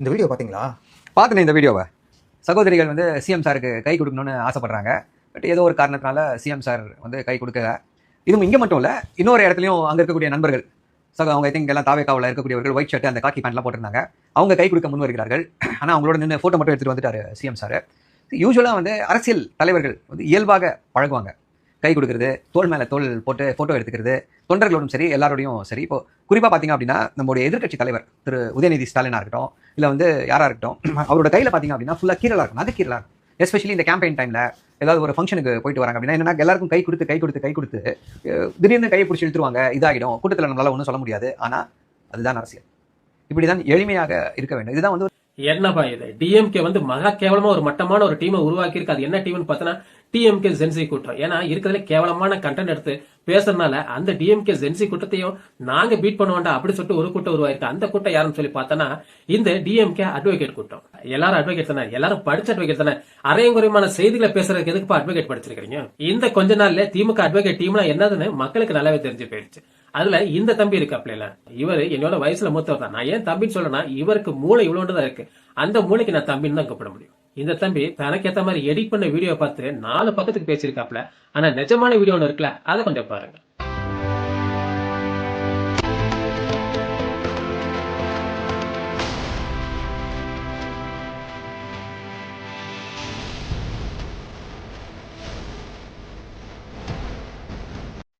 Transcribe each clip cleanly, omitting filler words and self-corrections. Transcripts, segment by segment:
இந்த வீடியோ பார்த்தீங்களா? பார்த்துனேன் இந்த வீடியோவை. சகோதரிகள் வந்து சிஎம் சாருக்கு கை கொடுக்கணும்னு ஆசைப்படுறாங்க. பட் ஏதோ ஒரு காரணத்தினால சிஎம் சார் வந்து கை கொடுக்கல. இதுவும் இங்கே மட்டும் இல்லை, இன்னொரு இடத்துலையும் அங்கே இருக்கக்கூடிய நண்பர்கள் அவங்க ஐ திங்க் எல்லாம் தாவேக்காவில் இருக்கக்கூடியவர்கள் ஒயிட் ஷர்ட் அந்த காக்கி பேண்ட்லாம் போட்டிருந்தாங்க. அவங்க கை கொடுக்க முன் வருகிறார்கள். ஆனால் அவங்களோட நின்று ஃபோட்டோ மட்டும் எடுத்துகிட்டு வந்துட்டார் சிஎம் சார். யூஸ்வலாக வந்து அரசியல் தலைவர்கள் வந்து இயல்பாக பழகுவாங்க. கை கொடுக்குறது, தோல் மேலே தோல் போட்டு ஃபோட்டோ எடுத்துக்கிறது, தொண்டர்களோடும் சரி எல்லாரோடையும் சரி. இப்போ குறிப்பாக பார்த்தீங்க அப்படின்னா நம்மளுடைய எதிர்க்கட்சி தலைவர் திரு உதயநிதி ஸ்டாலினாக இருக்கட்டும், இல்லை வந்து யாராக இருக்கட்டும், அவரோட கையில் பார்த்தீங்க அப்படின்னா ஃபுல்லாக கீரலாக இருக்கும், நகை கீரலாக இருக்கும். எஸ்பெஷலி இந்த கேம்பெயின் டைமில் ஏதாவது ஒரு ஃபங்க்ஷனுக்கு போயிட்டு வராங்க அப்படின்னா என்னன்னா எல்லாருக்கும் கை கொடுத்து திடீர்னு கையை பிடிச்சி இழுத்துருவாங்க, இதாகிடும். கூட்டத்தில் நம்மளால ஒன்றும் சொல்ல முடியாது. ஆனால் அதுதான் அரசியல். இப்படிதான் எளிமையாக இருக்க வேண்டும். இதுதான் வந்து என்னப்பா இது டிஎம்கே வந்து மகா கேவலமா ஒரு மட்டமான ஒரு டீமை உருவாக்கி இருக்கு. அது என்ன டீம்னு பார்த்தனா டிஎம்கே ஜென்சி கூட்டம். ஏன்னா இருக்கிறதுல கேவலமான கண்டென்ட் எடுத்து பேசுறதுனால அந்த டிஎம்கே ஜென்சி கூட்டத்தையும் நாங்க பீட் பண்ண வேண்டாம் அப்படி சொல்லிட்டு ஒரு கூட்டம் உருவாயிருக்கு. அந்த கூட்டம் யாருன்னு சொல்லி பார்த்தனா இந்த டிஎம்கே அட்வொகேட் கூட்டம். எல்லாரும் அட்வொகேட் தானே, எல்லாரும் படிச்ச அட்வொகேட் தானே. அரையங்குறையான செய்திகளை பேசுறதுக்கு எதுக்கு அட்வொகேட் படிச்சிருக்கீங்க? இந்த கொஞ்ச நாள்ல திமுக அட்வொகேட் டீம்னா என்னதுன்னு மக்களுக்கு நல்லாவே தெரிஞ்சு போயிடுச்சு. அதுல இந்த தம்பி இருக்கு அப்படில இவரு என்னோட வயசுல மூத்தவர் தான். நான் ஏன் தம்பின்னு சொல்லனா இவருக்கு மூளை இவ்வளவுதான் இருக்கு. அந்த மூளைக்கு நான் தம்பின்னு தான் கூப்பிட முடியும். இந்த தம்பி தனக்கு ஏத்த மாதிரி எடிட் பண்ண வீடியோ பார்த்து 4 பக்கத்துக்கு பேசியிருக்காப்ல. ஆனா நிஜமான வீடியோ ஒன்று இருக்குல்ல, அதை கொஞ்சம் பாருங்க.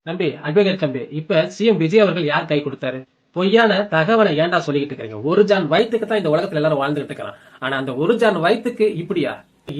தம்பி அட்வொகேட் தம்பி, இப்ப சிஎம் விஜய் அவர்கள் யார் கை கொடுத்தாரு? பொய்யான தகவலை ஏன்டா சொல்லிக்கிட்டு இருக்கீங்க? ஒரு ஜான் வயிற்றுக்கு தான் இந்த உலகத்துல எல்லாரும் வாழ்ந்துட்டு இருக்கான். ஆனா அந்த ஒரு ஜான் வயிற்றுக்கு இப்படியா?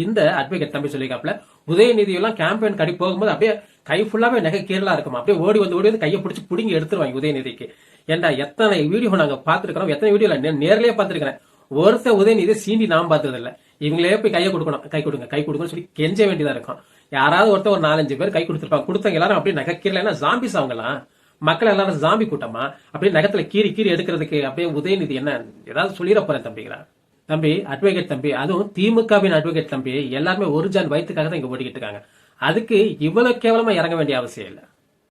இந்த அட்வொகேட் தம்பி சொல்லிக்காப்ல உதயநிதி எல்லாம் கேம்பெயின் கடி போகும்போது அப்படியே கை ஃபுல்லாவே நகை கீரலா இருக்குமா, அப்படியே ஓடி வந்து கையை பிடிச்சி புடிங்கி எடுத்துருவாங்க உதயநிதிக்கு. ஏன்டா எத்தனை வீடியோ நாங்க பாத்துருக்கிறோம், எத்தனை வீடியோ நேர்லயே பாத்துருக்கிறேன். ஒருத்த உதயநிதி சீண்டி நாம் பார்த்தது இல்ல. இவங்களே போய் கையை கொடுக்கணும், கை கொடுங்கன்னு சொல்லி கெஞ்ச வேண்டியதா இருக்கும். யாராவது ஒருத்தர் ஒரு 4-5 பேர் கை கொடுத்துருப்பாங்க. கொடுத்தவங்க எல்லாரும் அப்படியே நகை கீரல ஜாம்பிஸ் அவங்கலாம். மக்கள் எல்லாரும் ஜாம்பி கூட்டமா அப்படியே நகத்துல கீறி எடுக்கிறதுக்கு அப்படியே உதயநிதி என்ன ஏதாவது சொல்லிட போறேன் தம்பிங்களா? தம்பி அட்வொகேட் தம்பி, அதுவும் திமுகவின் அட்வொகேட் தம்பி எல்லாருமே ஒரு ஜான் வயிற்றுக்காக தான் இங்க ஓடிக்கிட்டு இருக்காங்க. அதுக்கு இவ்வளவு கேவலமா இறங்க வேண்டிய அவசியம் இல்லை.